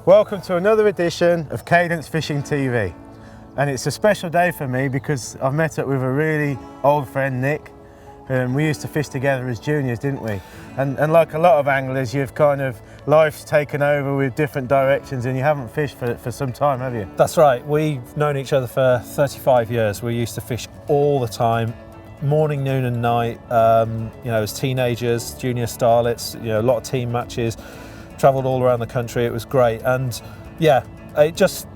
Welcome to another edition of Cadence Fishing TV. And it's a special day for me because I've met up with a really old friend, Nick. We used to fish together as juniors, didn't we? And like a lot of anglers, you've kind of, life's taken over with different directions and you haven't fished for some time, have you? That's right. We've known each other for 35 years. We used to fish all the time, morning, noon and night, as teenagers, junior starlets, a lot of team matches, travelled all around the country. It was great. And yeah, it just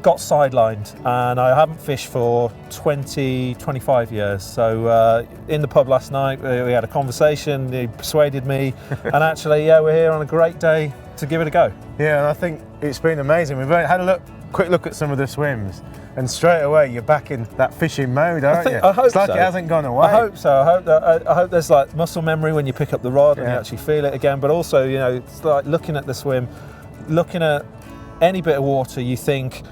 got sidelined and I haven't fished for 25 years. So in the pub last night, we had a conversation, he persuaded me, and actually, we're here on a great day to give it a go. Yeah, and I think it's been amazing. We've had a quick look at some of the swims, and straight away you're back in that fishing mode, aren't you? I hope it's like so. It hasn't gone away. I hope so. I hope there's like muscle memory when you pick up the rod and you actually feel it again. But also, it's like looking at the swim, looking at any bit of water, you think,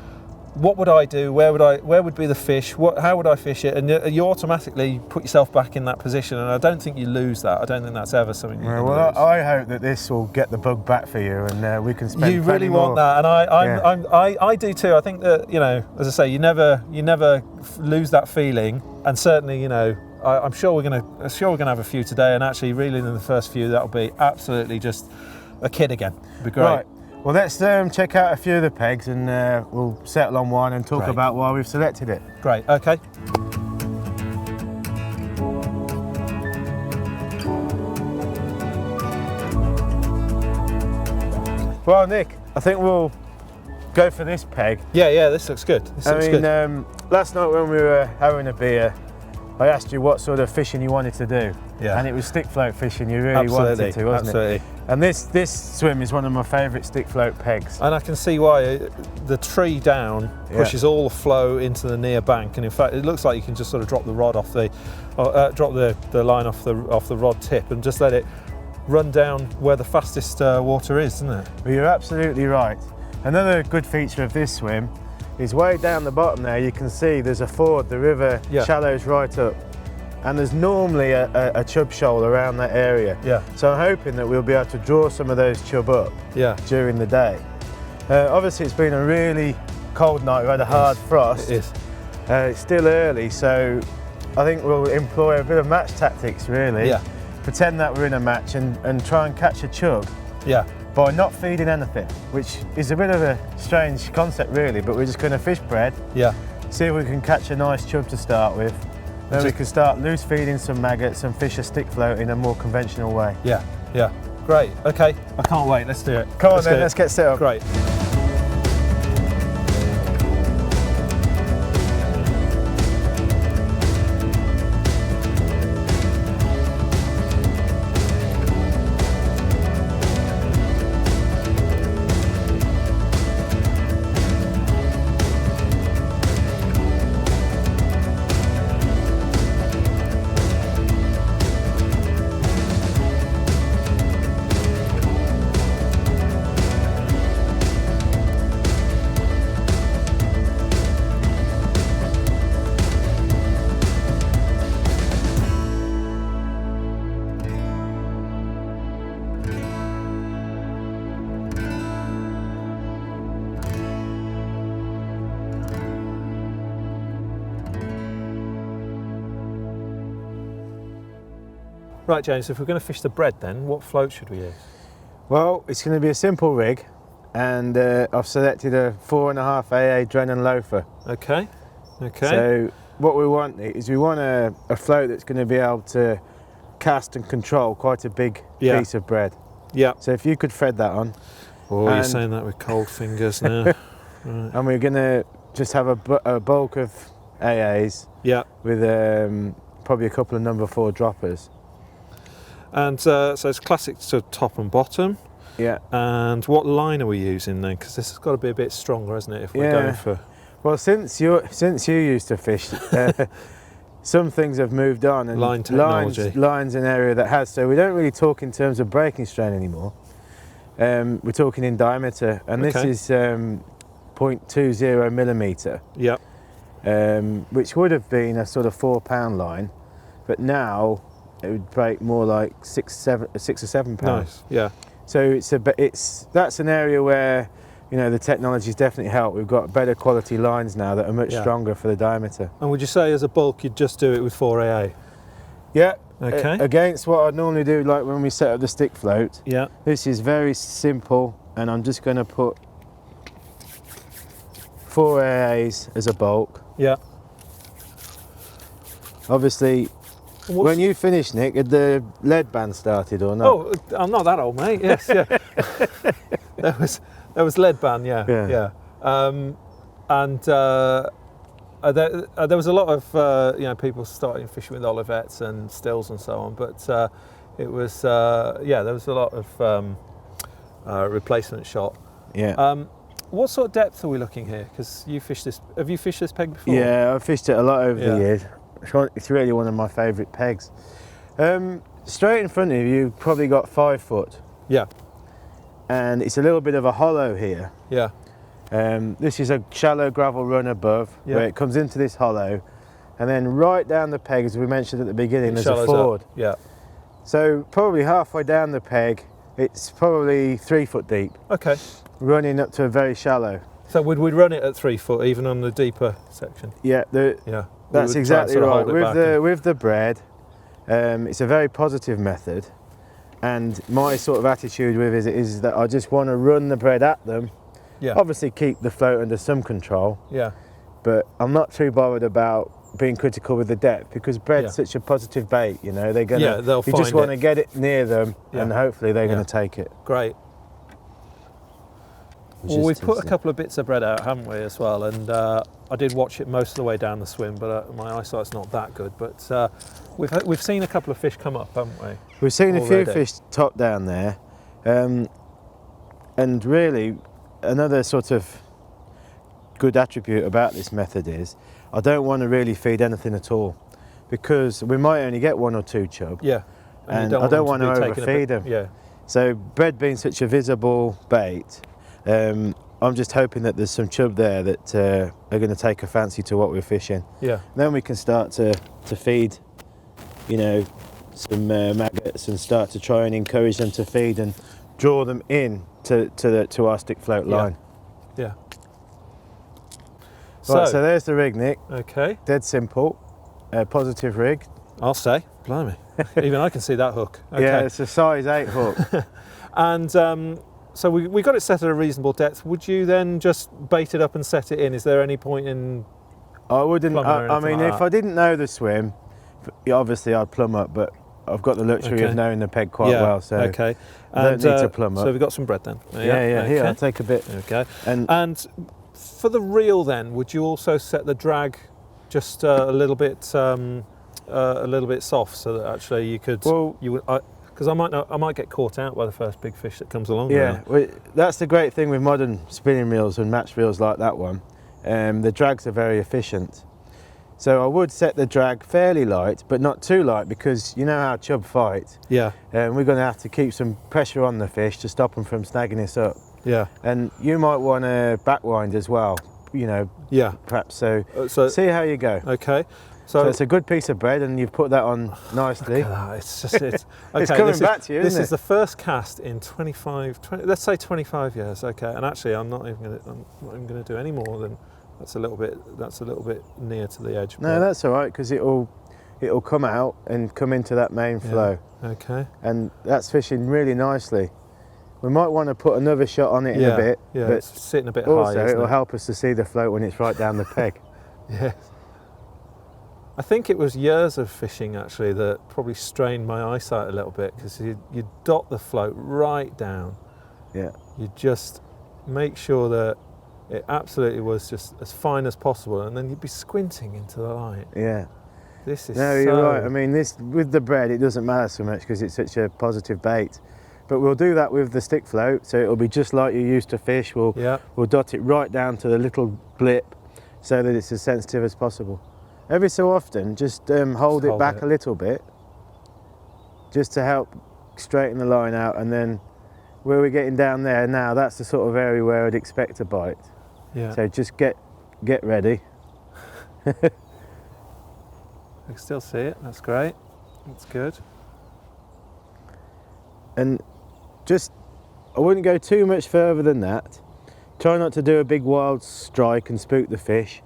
what would I do? Where would be the fish? How would I fish it? And you automatically put yourself back in that position. And I don't think you lose that. I don't think that's ever something you can lose. I hope that this will get the bug back for you, and we can spend. You really want that, and I do too. I think that as I say, you never lose that feeling, and certainly I'm sure we're gonna have a few today, and actually reeling in the first few, that'll be absolutely just a kid again. It'll be great. Right. Well, let's check out a few of the pegs and we'll settle on one and talk about why we've selected it. Great, okay. Well, Nick, I think we'll go for this peg. Yeah, this looks good. Last night when we were having a beer, I asked you what sort of fishing you wanted to do. Yeah. And it was stick float fishing you really wanted to, wasn't it? And this swim is one of my favourite stick float pegs. And I can see why. The tree down pushes all the flow into the near bank, and in fact it looks like you can just sort of drop the rod off the line off the rod tip and just let it run down where the fastest water is, isn't it? Well, you're absolutely right. Another good feature of this swim is way down the bottom there you can see there's a ford, the river shallows right up. And there's normally a chub shoal around that area. Yeah. So I'm hoping that we'll be able to draw some of those chub up during the day. Obviously it's been a really cold night, we've had a hard frost. It is. It's still early, so I think we'll employ a bit of match tactics really. Yeah. Pretend that we're in a match and try and catch a chub. Yeah. By not feeding anything, which is a bit of a strange concept really, but we're just going to fish bread. Yeah. See if we can catch a nice chub to start with. Then we can start loose feeding some maggots and fish a stick float in a more conventional way. Yeah. Great, okay. I can't wait, let's do it. Come on then, let's get set up. Great. Right, James, if we're going to fish the bread then, what float should we use? Well, it's going to be a simple rig, and I've selected a 4.5 AA Drennan Loafer. Okay. So what we want is a float that's going to be able to cast and control quite a big piece of bread. Yeah. So if you could thread that on. Oh, you're saying that with cold fingers now. Right. And we're going to just have a bulk of AAs with probably a couple of number 4 droppers. And so it's classic to top and bottom. Yeah. And what line are we using then? Because this has got to be a bit stronger, hasn't it? If we're going for. Well, since you used to fish, some things have moved on, and line technology. Lines an area that has. So we don't really talk in terms of breaking strain anymore. We're talking in diameter, and this is 0.20 millimetre. Yep. Which would have been a sort of 4 pound line, but now it would break more like 6 or 7 pounds. Nice. Yeah. So that's an area where you know, the technology's definitely helped. We've got better quality lines now that are much stronger for the diameter. And would you say as a bulk you'd just do it with 4AA? Yeah. Okay. Against what I'd normally do, like when we set up the stick float. Yeah. This is very simple, and I'm just going to put 4 AAs as a bulk. Yeah. Obviously, when you finished, Nick, had the lead band started or not? Oh, I'm not that old, mate. Yes, yeah. there was lead band, yeah. And there was a lot of people starting fishing with Olivettes and stills and so on, but it was there was a lot of replacement shot. Yeah. What sort of depth are we looking here? Because you fished this. Have you fished this peg before? Yeah, I've fished it a lot over the years. It's really one of my favourite pegs. Straight in front of you, you've probably got 5 foot. Yeah. And it's a little bit of a hollow here. Yeah. This is a shallow gravel run above, where it comes into this hollow, and then right down the peg, as we mentioned at the beginning, there's a ford. Up. Yeah. So probably halfway down the peg, it's probably 3 foot deep. Okay. Running up to a very shallow. So would we run it at 3 foot, even on the deeper section? Yeah. That's exactly right. With the bread, it's a very positive method, and my sort of attitude with it is that I just want to run the bread at them. Yeah. Obviously keep the float under some control. Yeah. But I'm not too bothered about being critical with the depth, because bread's such a positive bait, you know. They're gonna. They'll you just want to get it near them, and hopefully they're going to take it. Great. Well, we've put a couple of bits of bread out, haven't we, as well? And I did watch it most of the way down the swim, but my eyesight's not that good. But we've seen a couple of fish come up, haven't we? We've seen a few fish top down there, and really another sort of good attribute about this method is I don't want to really feed anything at all, because we might only get 1 or 2 chub. Yeah. And I don't want to overfeed them. Yeah. So bread being such a visible bait, I'm just hoping that there's some chub there that are going to take a fancy to what we're fishing. Yeah. Then we can start to feed, you know, some maggots, and start to try and encourage them to feed and draw them in to our stick float line. Yeah. Right, so there's the rig, Nick. Okay. Dead simple, positive rig. I'll say, blimey. Even I can see that hook. Okay. Yeah, it's a size 8 hook. And so we got it set at a reasonable depth. Would you then just bait it up and set it in? Is there any point in? I wouldn't. I mean, if I didn't know the swim, obviously I'd plumb up. But I've got the luxury of knowing the peg quite well, so okay. I don't need to plumb up. So we've got some bread then. Yeah. Here, I'll take a bit. Okay. And for the reel then, would you also set the drag just a little bit soft, so that actually you could? Well, because I might get caught out by the first big fish that comes along. Yeah, well, that's the great thing with modern spinning reels and match reels like that one. The drags are very efficient. So I would set the drag fairly light, but not too light, because you know how chub fight. Yeah. And we're going to have to keep some pressure on the fish to stop them from snagging us up. Yeah. And you might want to backwind as well, you know. Yeah. Perhaps so see how you go. Okay. So it's a good piece of bread, and you've put that on nicely. It's okay, it's coming back to you, isn't it? This is the first cast in let's say 25 years. Okay, and actually, I'm not even going to do any more than that's a little bit near to the edge. No, that's all right, because it'll come out and come into that main flow. Okay. And that's fishing really nicely. We might want to put another shot on it in a bit. Yeah, but it's sitting a bit also, high. It'll help us to see the float when it's right down the peg. Yeah. I think it was years of fishing actually that probably strained my eyesight a little bit, because you dot the float right down. Yeah. You just make sure that it absolutely was just as fine as possible, and then you'd be squinting into the light. Yeah. This is you're right. I mean, this with the bread, it doesn't matter so much because it's such a positive bait. But we'll do that with the stick float, so it'll be just like you used to fish. We'll dot it right down to the little blip, so that it's as sensitive as possible. Every so often, just hold it back a little bit, just to help straighten the line out, and then where we're getting down there now, that's the sort of area where I'd expect a bite. Yeah. So just get ready. I can still see it. That's great. That's good. And I wouldn't go too much further than that, Try not to do a big wild strike and spook the fish.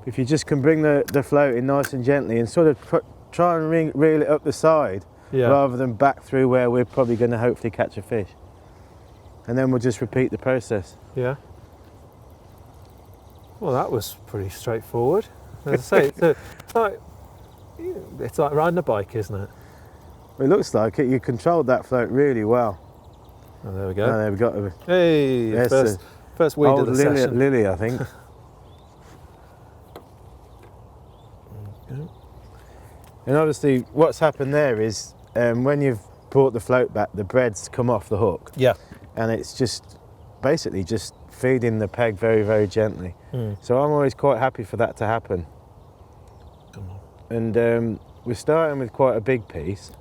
If you just can bring the float in nice and gently and sort of try and reel it up the side rather than back through where we're probably going to hopefully catch a fish. And then we'll just repeat the process. Yeah. Well, that was pretty straightforward. As I say, it's like riding a bike, isn't it? It looks like it. You controlled that float really well. Oh, there we go. Oh, there we go. Hey, first weed of the session. Lily, I think. And obviously what's happened there is when you've brought the float back, the bread's come off the hook. Yeah. And it's just basically just feeding the peg very, very gently. So I'm always quite happy for that to happen. Come on. And we're starting with quite a big piece.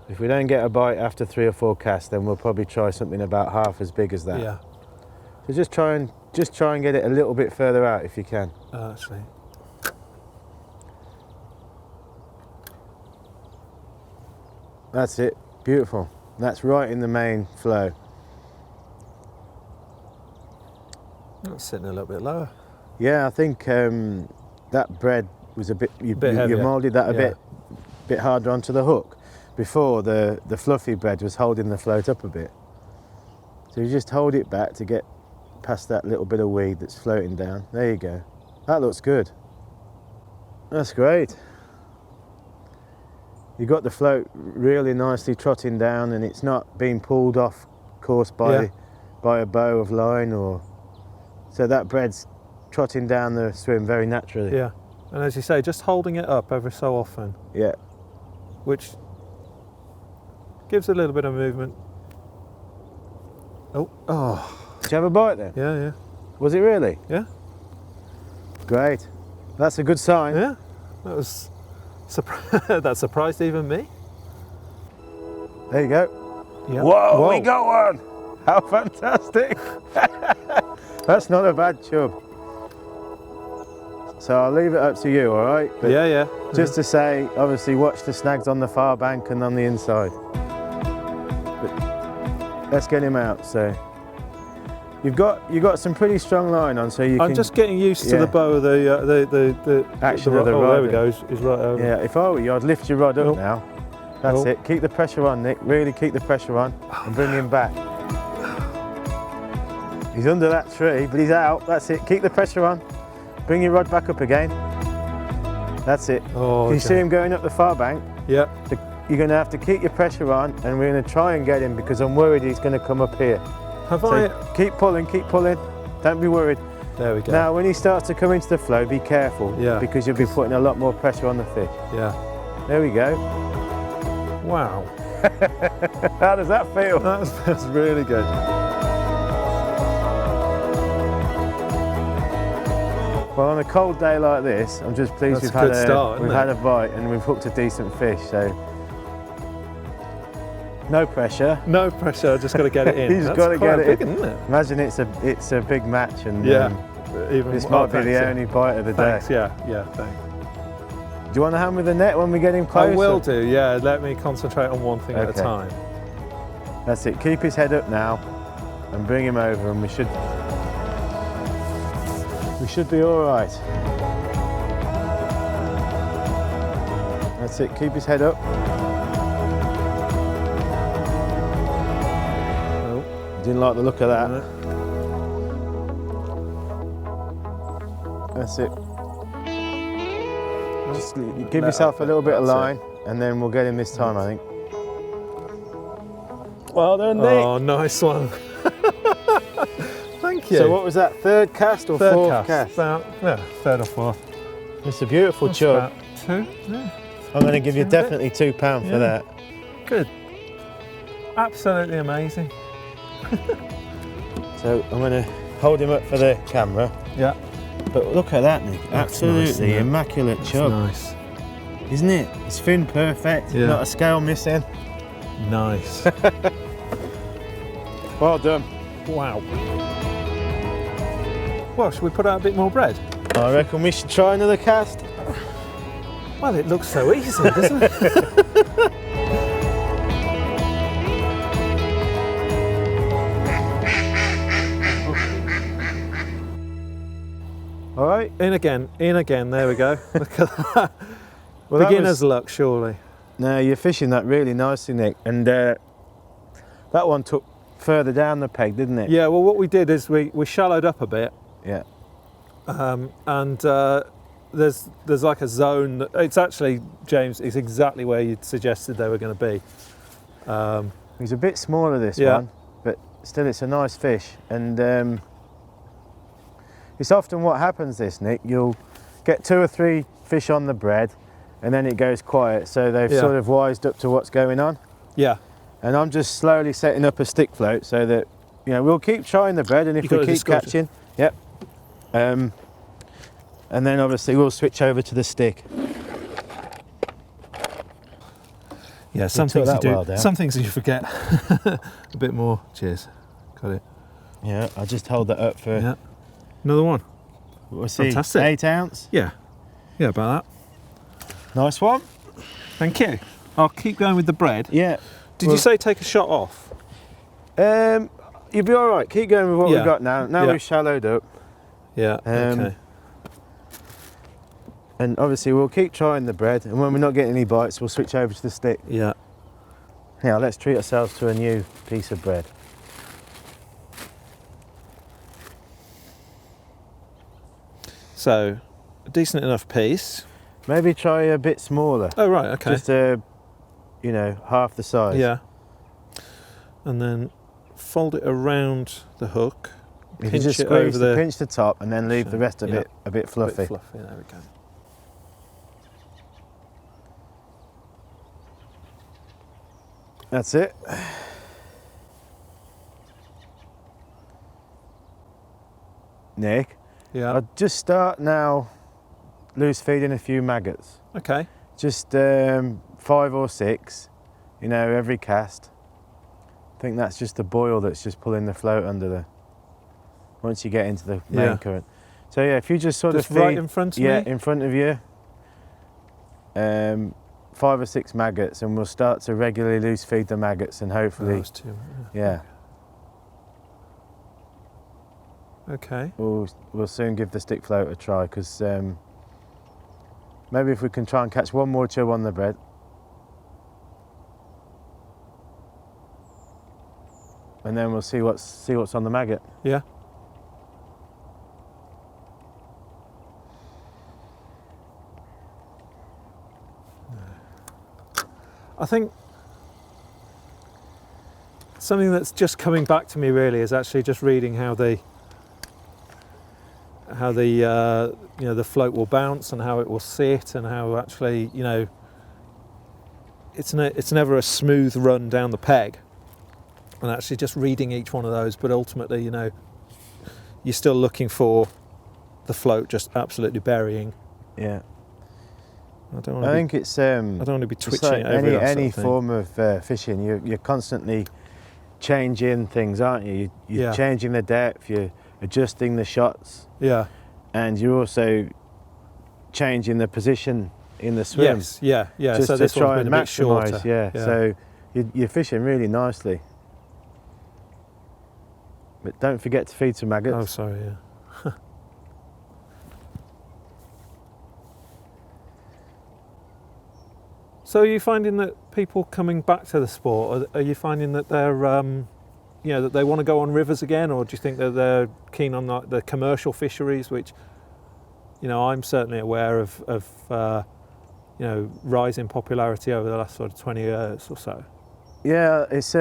If we don't get a bite after 3 or 4 casts, then we'll probably try something about half as big as that. Yeah. So just try and get it a little bit further out if you can. Actually. That's it. Beautiful. That's right in the main flow. That's sitting a little bit lower. Yeah, I think that bread was a bit. You heavier. moulded that a bit harder onto the hook. Before the fluffy bread was holding the float up a bit. So you just hold it back to get past that little bit of weed that's floating down. There you go. That looks good. That's great. You got the float really nicely trotting down, and it's not being pulled off course by a bow of line, or so that bread's trotting down the swim very naturally. Yeah, and as you say, just holding it up every so often. Yeah. Which gives a little bit of movement. Oh. Did you have a bite then? Yeah. Was it really? Yeah. Great. That's a good sign. Yeah. That was that surprised even me. There you go. Yeah. Whoa, we got one! How fantastic! That's not a bad chub. So I'll leave it up to you, all right? But yeah. Just to say, obviously, watch the snags on the far bank and on the inside. But let's get him out. So you've got some pretty strong line on, so you I'm just getting used to the bow of the action of the rod. There we go. He's right over. Yeah, if I were you, I'd lift your rod up now. That's it. Keep the pressure on, Nick. Really keep the pressure on and bring him back. He's under that tree, but he's out. That's it. Keep the pressure on. Bring your rod back up again. That's it. Oh, Can you see him going up the far bank? Yeah. You're going to have to keep your pressure on, and we're going to try and get him because I'm worried he's going to come up here. Keep pulling, keep pulling. Don't be worried. There we go. Now, when he starts to come into the flow, be careful. Yeah. Because you'll be putting a lot more pressure on the fish. Yeah. There we go. Wow. How does that feel? That's really good. Well, on a cold day like this, I'm just pleased we've had a bite and we've hooked a decent fish. So no pressure. No pressure. Just got to get it in. He's got to get it in. Isn't it? Imagine it's a big match, and this might be the only bite of the day. Yeah. Thanks. Do you want to hand with the net when we get him closer? I will do. Yeah. Let me concentrate on one thing at a time. That's it. Keep his head up now, and bring him over, and we should be all right. That's it. Keep his head up. Didn't like the look of that. That's it. Just give yourself a little bit of line, and then we'll get him this time, I think. Well done, Nick. Oh, nice one. Thank you. So what was that, third cast or fourth cast? Third or fourth. It's a beautiful chub. Two. Yeah. I'm going to give you definitely £2 for that. Good. Absolutely amazing. So I'm going to hold him up for the camera. Yeah. But look at that, Nick. Absolutely nice, immaculate chub. Nice. Isn't it? It's fin perfect. Yeah. Not a scale missing. Nice. Well done. Wow. Well, should we put out a bit more bread? I reckon we should try another cast. Well, it looks so easy, doesn't it? All right. In again, there we go. Look at that. Well, beginner's luck, surely. No, you're fishing that really nicely, Nick. And that one took further down the peg, didn't it? Yeah, well what we did is we shallowed up a bit. Yeah. And there's like a zone, it's actually, James, it's exactly where you suggested they were going to be. He's a bit smaller, this one, but still it's a nice fish. And it's often what happens, this, Nick, you'll get 2 or 3 fish on the bread and then it goes quiet, so they've sort of wised up to what's going on. Yeah. And I'm just slowly setting up a stick float so that, we'll keep trying the bread, and if we keep catching, and then obviously we'll switch over to the stick. Yeah, some things you do, some things you forget. A bit more. Cheers. Got it. Yeah, I'll just hold that up for... Yeah. Another one. We'll see. Fantastic. 8 ounce? Yeah. Yeah, about that. Nice one. Thank you. I'll keep going with the bread. Yeah. Did you say take a shot off? You'll be all right. Keep going with what we've got now. Now we've shallowed up. Yeah, okay. And obviously we'll keep trying the bread, and when we're not getting any bites, we'll switch over to the stick. Yeah. Now let's treat ourselves to a new piece of bread. So, a decent enough piece. Maybe try a bit smaller. Oh, right, okay. Just half the size. Yeah. And then fold it around the hook. You can just squeeze pinch the top and then leave the rest of it a bit fluffy. A bit fluffy, there we go. That's it. Nick, I'll just start now loose feeding a few maggots. Okay. Just 5 or 6, every cast. I think that's just the boil that's just pulling the float under the... Once you get into the main current. So yeah, if you just sort of feed... right in front of me? Yeah, in front of you. 5 or 6 maggots, and we'll start to regularly loose feed the maggots, and hopefully... Yeah. Okay. We'll soon give the stick float a try, because maybe if we can try and catch one more chub on the bread. And then we'll see what's on the maggot. Yeah. I think something that's just coming back to me really is actually just reading how the float will bounce and how it will sit, and how actually it's never a smooth run down the peg. And actually just reading each one of those, but ultimately you're still looking for the float just absolutely burying. Yeah. I don't want to be twitching like it over any form of fishing. You're constantly changing things, aren't you? You're changing the depth. You're adjusting the shots. Yeah. And you're also changing the position in the swim. Yes. Yeah. Yeah. Just so to this try one's and been a bit maximise. shorter. Yeah. So you're fishing really nicely. But don't forget to feed some maggots. Oh, sorry. Yeah. So are you finding that people coming back to the sport, are you finding that they're, that they want to go on rivers again, or do you think that they're keen on the commercial fisheries, which, I'm certainly aware of rise in popularity over the last sort of 20 years or so? Yeah, it's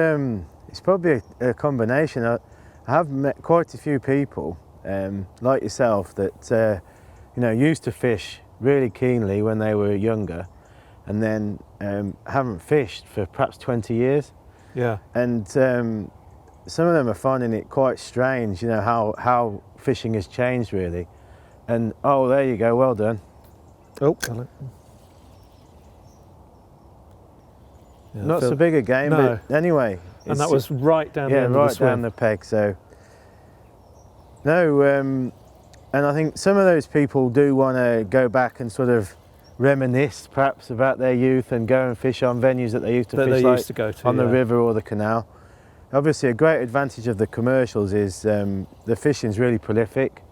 probably a combination. I have met quite a few people like yourself that used to fish really keenly when they were younger, and then haven't fished for perhaps 20 years. Yeah. And some of them are finding it quite strange, how fishing has changed really. And oh, there you go, well done. Oh, got it. Yeah, not so big a game, but anyway. And that was right down the end of the swim. Down the peg. So no, and I think some of those people do want to go back and sort of reminisce perhaps about their youth and go and fish on venues that they used to fish on the river or the canal. Obviously a great advantage of the commercials is the fishing's really prolific.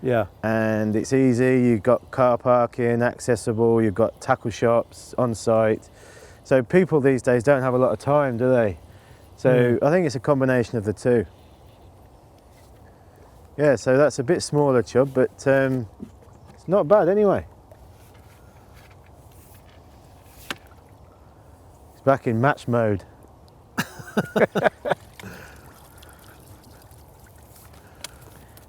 Yeah. And it's easy. You've got car parking accessible. You've got tackle shops on site. So people these days don't have a lot of time, do they? So I think it's a combination of the two. Yeah, so that's a bit smaller chub, but it's not bad anyway. It's back in match mode.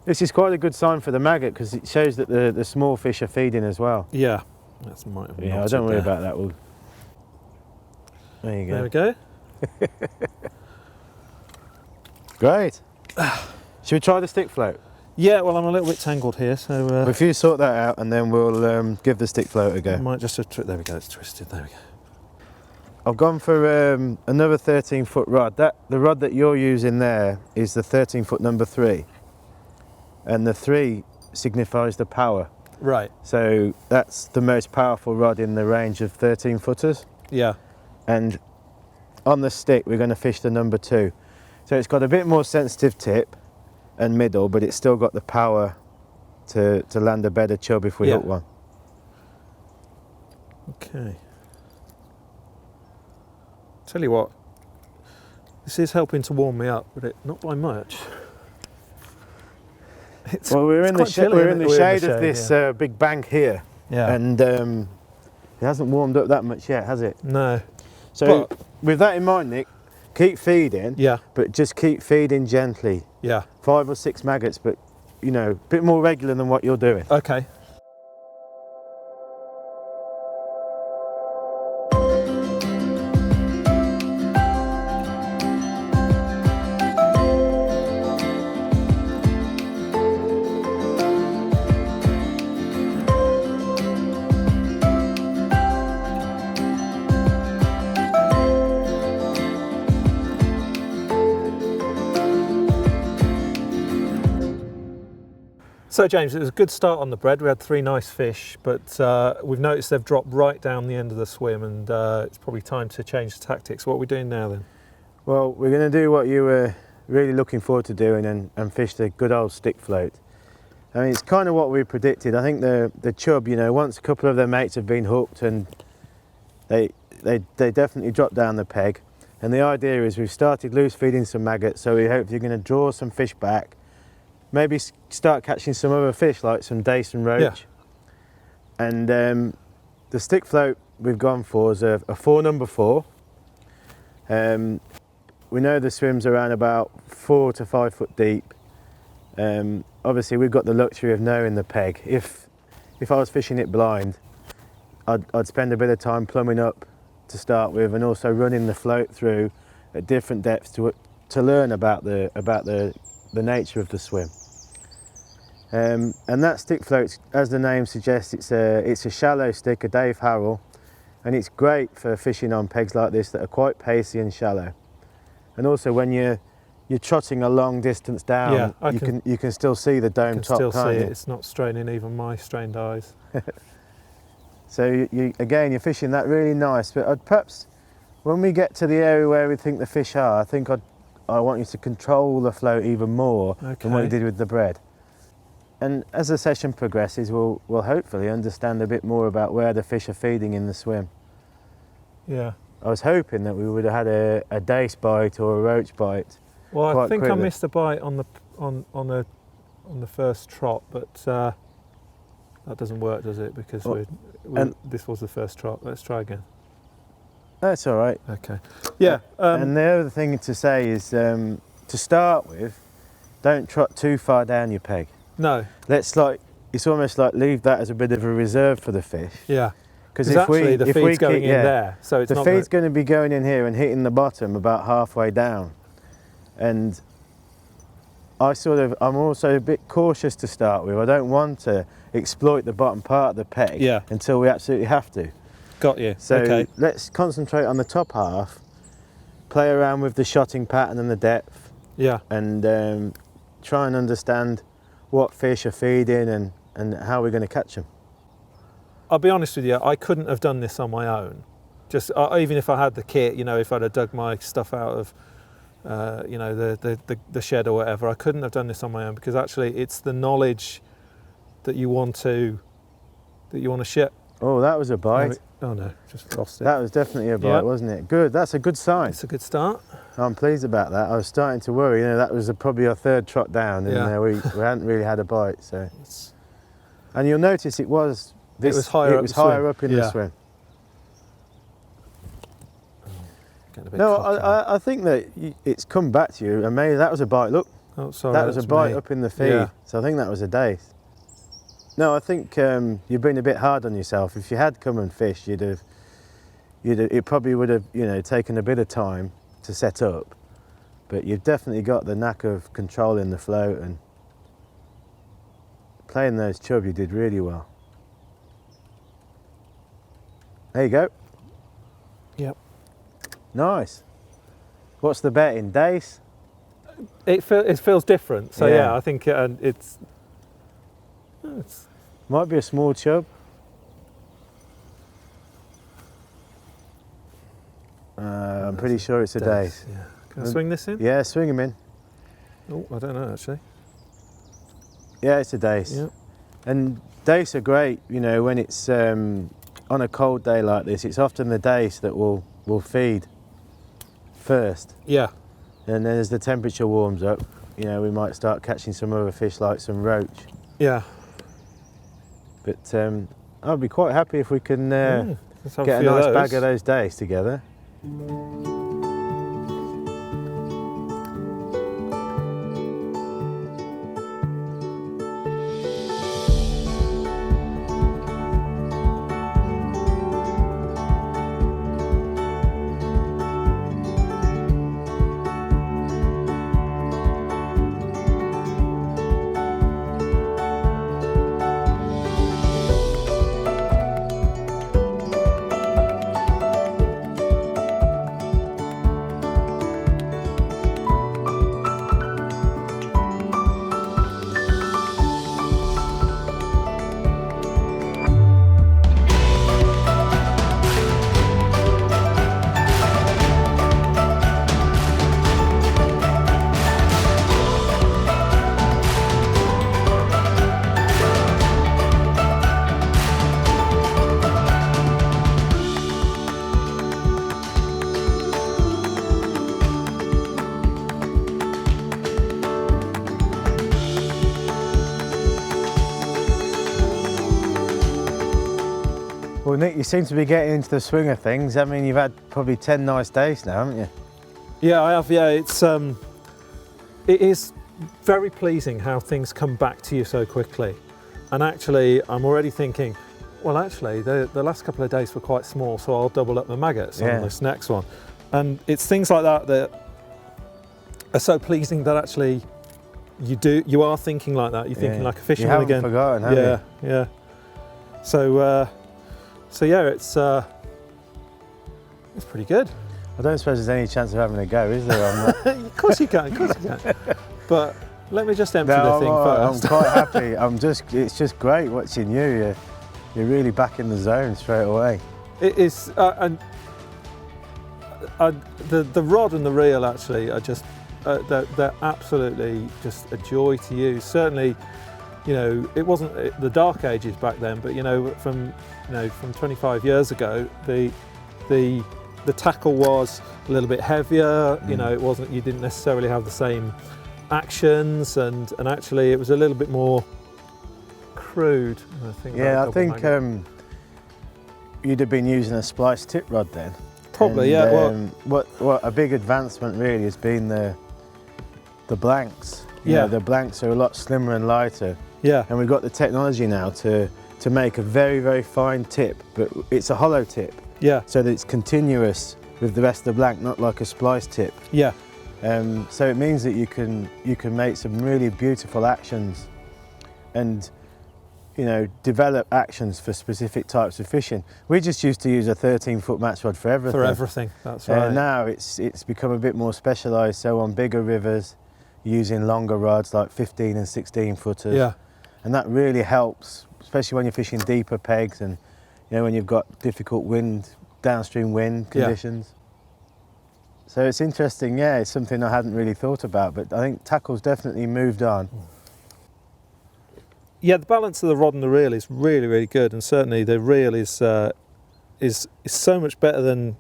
This is quite a good sign for the maggot because it shows that the small fish are feeding as well. Yeah, that's might have. Yeah, I don't worry about that. There you go. There we go. Great. Should we try the stick float? Yeah, well, I'm a little bit tangled here, so... If you sort that out, and then we'll give the stick float a go. I might just... there we go, it's twisted, there we go. I've gone for another 13-foot rod. The rod that you're using there is the 13-foot number 3. And the 3 signifies the power. Right. So that's the most powerful rod in the range of 13-footers. Yeah. And on the stick, we're going to fish the number 2. So it's got a bit more sensitive tip and middle, but it's still got the power to land a better chub if we hook one. Okay. Tell you what, this is helping to warm me up, but not by much. Well, we're in the shade of this big bank here, and it hasn't warmed up that much yet, has it? No. So with that in mind, Nick, keep feeding, but just keep feeding gently. Yeah. 5 or 6 maggots, but you know, a bit more regular than what you're doing. Okay. So James, it was a good start on the bread. We had 3 nice fish, but we've noticed they've dropped right down the end of the swim, and it's probably time to change the tactics. What are we doing now then? Well, we're going to do what you were really looking forward to doing and fish the good old stick float. I mean, it's kind of what we predicted. I think the chub, you know, once a couple of their mates have been hooked, and they definitely drop down the peg. And the idea is we've started loose feeding some maggots, so we hope you're going to draw some fish back. Maybe start catching some other fish like some dace and roach. Yeah. And the stick float we've gone for is a 4 number 4. We know the swim's around about 4 to 5 foot deep. Obviously we've got the luxury of knowing the peg. If I was fishing it blind, I'd spend a bit of time plumbing up to start with, and also running the float through at different depths to learn about the nature of the swim. And that stick float, as the name suggests, it's a shallow stick, a Dave Harrell, and it's great for fishing on pegs like this that are quite pacey and shallow. And also when you're trotting a long distance down, you can still see the dome top. Still see it. It's not straining even my strained eyes. So you're fishing that really nice, but I'd perhaps, when we get to the area where we think the fish are, I think I want you to control the float even more than what you did with the bread. And as the session progresses, we'll hopefully understand a bit more about where the fish are feeding in the swim. Yeah. I was hoping that we would have had a dace bite or a roach bite. Well, I think quickly. I missed a bite on the first trot, but that doesn't work, does it? Because this was the first trot. Let's try again. That's all right. Okay. Yeah. And the other thing to say is, to start with, don't trot too far down your peg. No. It's almost like leave that as a bit of a reserve for the fish. Yeah. Because the feed's going in there, so it's the feed's going to be going in here and hitting the bottom about halfway down. And I'm also a bit cautious to start with. I don't want to exploit the bottom part of the peg until we absolutely have to. Got you. So let's concentrate on the top half, play around with the shotting pattern and the depth. Yeah. And try and understand what fish are feeding and how we're going to catch them. I'll be honest with you, I couldn't have done this on my own. Just even if I had the kit, you know, if I'd have dug my stuff out of, you know, the shed or whatever, I couldn't have done this on my own, because actually it's the knowledge that you want to ship? Oh, that was a bite. Oh no, just lost it. That was definitely a bite, wasn't it? Good. That's a good sign. It's a good start. I'm pleased about that. I was starting to worry. That was probably our third trot down, and we hadn't really had a bite. So, and you'll notice it was higher up in the swim. No, I think that it's come back to you, and maybe that was a bite. Look, oh sorry, that was a bite up in the feed. Yeah. So I think that was a dace. No, I think you've been a bit hard on yourself. If you had come and fished, it probably would have, taken a bit of time to set up. But you've definitely got the knack of controlling the float, and playing those chub, you did really well. There you go. Yep. Nice. What's the bet in dace? It feels different. So yeah, I think it's might be a small chub. I'm pretty sure it's a dace. Yeah. Can I swing this in? Yeah, swing him in. Oh, I don't know actually. Yeah, it's a dace. Yep. And dace are great, when it's on a cold day like this. It's often the dace that will feed first. Yeah. And then as the temperature warms up, we might start catching some other fish like some roach. Yeah. But I'd be quite happy if we can get a nice bag of those dace together. Well, Nick, you seem to be getting into the swing of things. I mean, you've had probably 10 nice days now, haven't you? Yeah, I have. Yeah, it is very pleasing how things come back to you so quickly. And actually, I'm already thinking, well, actually, the last couple of days were quite small, so I'll double up my maggots on this next one. And it's things like that that are so pleasing that actually you are thinking like that. You're thinking like a fisherman again. You haven't forgotten, have you? Yeah. So yeah, it's pretty good. I don't suppose there's any chance of having a go, is there? Of course you can. But let me just empty the thing first. I'm quite happy. It's just great watching you. You're really back in the zone straight away. It is, and the rod and the reel actually are just they're absolutely just a joy to use. Certainly, it wasn't the dark ages back then, but from 25 years ago, the tackle was a little bit heavier. It wasn't. You didn't necessarily have the same actions, and actually it was a little bit more crude. I think you'd have been using a splice tip rod then. Probably, What a big advancement really has been the blanks. The blanks are a lot slimmer and lighter. Yeah. And we've got the technology now to make a very, very fine tip, but it's a hollow tip. Yeah. So that it's continuous with the rest of the blank, not like a splice tip. Yeah. So it means that you can make some really beautiful actions and develop actions for specific types of fishing. We just used to use a 13-foot match rod for everything. For everything, that's right. Now it's become a bit more specialised, so on bigger rivers, using longer rods like 15 and 16 footers. Yeah. And that really helps, especially when you're fishing deeper pegs and when you've got difficult downstream wind conditions. Yeah. So it's interesting, it's something I hadn't really thought about, but I think tackle's definitely moved on. Yeah, the balance of the rod and the reel is really, really good, and certainly the reel is so much better than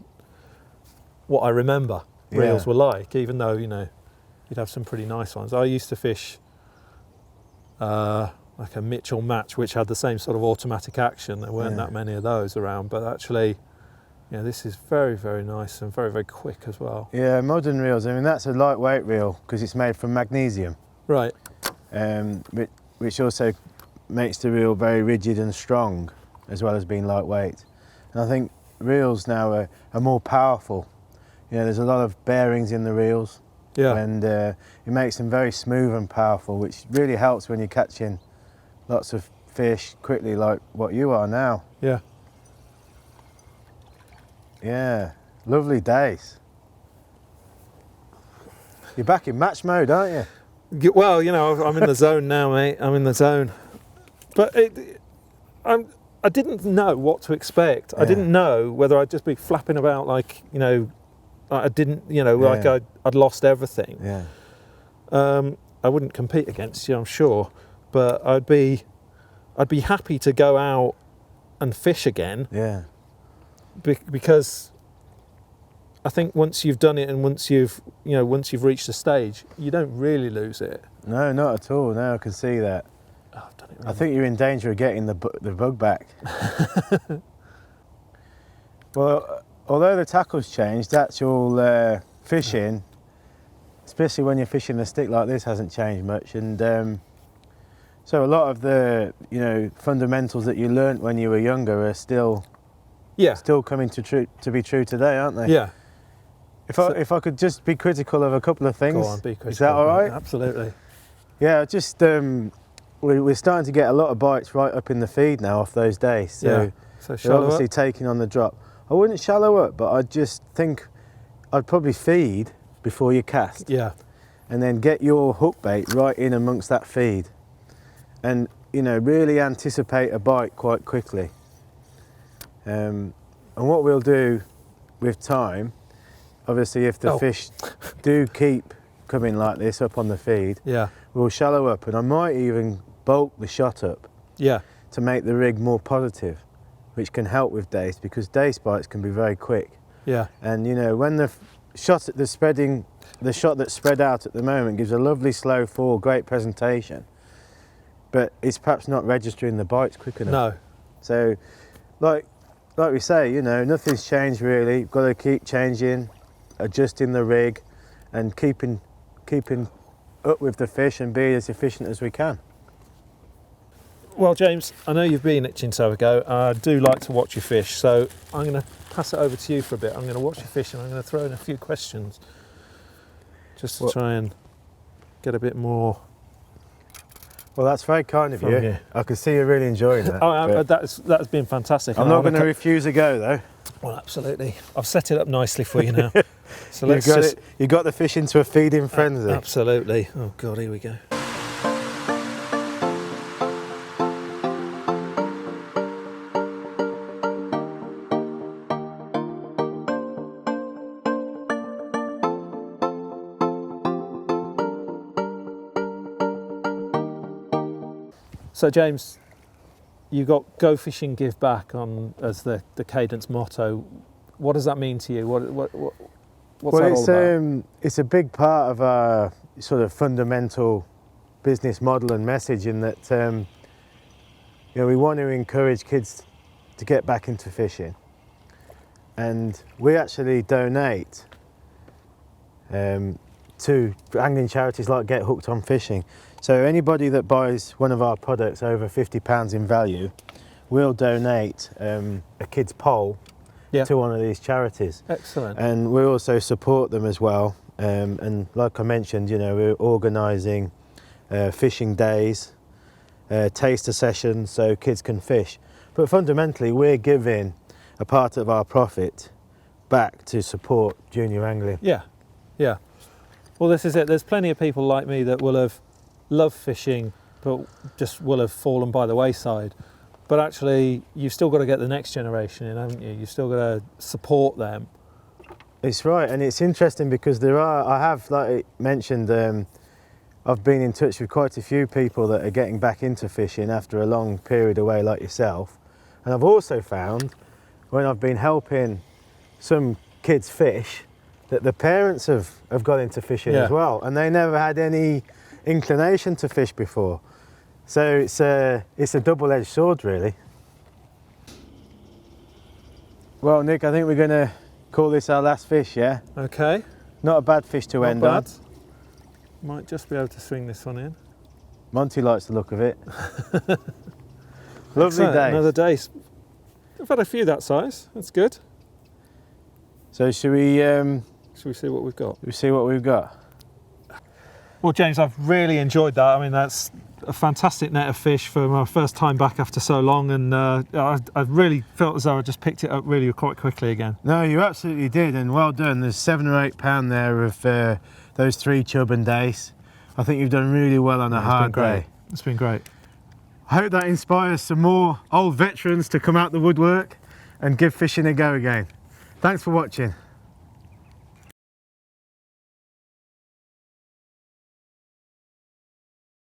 what I remember reels were like. Even though you'd have some pretty nice ones. I used to fish like a Mitchell Match, which had the same sort of automatic action. There weren't that many of those around, but actually, this is very, very nice and very, very quick as well. Yeah, modern reels. I mean, that's a lightweight reel because it's made from magnesium. Right. Which also makes the reel very rigid and strong, as well as being lightweight. And I think reels now are more powerful. There's a lot of bearings in the reels, and it makes them very smooth and powerful, which really helps when you're catching lots of fish quickly, like what you are now. Yeah. Yeah, lovely days. You're back in match mode, aren't you? Well, I'm in the zone now, mate. I'm in the zone. But I didn't know what to expect. I didn't know whether I'd just be flapping about like, I didn't, like I'd lost everything. Yeah. I wouldn't compete against you, I'm sure, but I'd be happy to go out and fish again. Yeah. Because I think once you've done it and once you've reached a stage, you don't really lose it. No, not at all. No, I can see that. Oh, I've done it really. I think you're in danger of getting the bug back. Well, although the tackle's changed, actual fishing, especially when you're fishing a stick like this, hasn't changed much. And so a lot of the fundamentals that you learnt when you were younger are still coming to be true today, aren't they? Yeah. If I could just be critical of a couple of things. Go on, be critical. Is that all right? Absolutely. Yeah, just we're starting to get a lot of bites right up in the feed now off those days. So they're obviously taking on the drop. I wouldn't shallow up, but I just think I'd probably feed before you cast. Yeah. And then get your hook bait right in amongst that feed, and really anticipate a bite quite quickly. And what we'll do with time, obviously if the fish do keep coming like this up on the feed, we'll shallow up, and I might even bulk the shot up to make the rig more positive, which can help with dace, because dace bites can be very quick. Yeah. And when the shot that's spread out at the moment gives a lovely slow fall, great presentation, but it's perhaps not registering the bites quick enough. No. So like we say, nothing's changed really. You've got to keep changing, adjusting the rig, and keeping up with the fish and be as efficient as we can. Well, James, I know you've been itching to have a go. I do like to watch you fish, so I'm going to pass it over to you for a bit. I'm going to watch you fish, and I'm going to throw in a few questions just to try and get a bit more. Well, that's very kind of you. I can see you're really enjoying that. That's been fantastic. I'm not going to refuse a go, though. Well, absolutely. I've set it up nicely for you now. So you got the fish into a feeding frenzy. Absolutely. Oh God, here we go. So James, you got "Go Fishing, Give Back" on as the Cadence motto. What does that mean to you? What's that all about? It's a big part of our sort of fundamental business model and message, in that we want to encourage kids to get back into fishing, and we actually donate to angling charities like Get Hooked on Fishing. So anybody that buys one of our products over £50 in value, we'll donate a kid's pole to one of these charities. Excellent. And we also support them as well. And like I mentioned, we're organising fishing days, taster sessions, so kids can fish. But fundamentally, we're giving a part of our profit back to support junior angling. Yeah, yeah. Well, this is it. There's plenty of people like me that will have loved fishing, but just will have fallen by the wayside. But actually, you've still got to get the next generation in, haven't you? You've still got to support them. It's right, and it's interesting because I have, like I mentioned, I've been in touch with quite a few people that are getting back into fishing after a long period away like yourself. And I've also found, when I've been helping some kids fish, that the parents have got into fishing as well, and they never had any inclination to fish before. So it's a double-edged sword, really. Well, Nick, I think we're going to call this our last fish, yeah? Okay. Not a bad fish to end on. Might just be able to swing this one in. Monty likes the look of it. Lovely day. Another day. I've had a few that size. That's good. So should we see what we've got? We see what we've got. Well, James, I've really enjoyed that. I mean, that's a fantastic net of fish for my first time back after so long, and I've really felt as though I just picked it up really quite quickly again. No, you absolutely did, and well done. There's 7 or 8 pound there of those 3 chub and dace. I think you've done really well on a hard day. It's been great. I hope that inspires some more old veterans to come out the woodwork and give fishing a go again. Thanks for watching.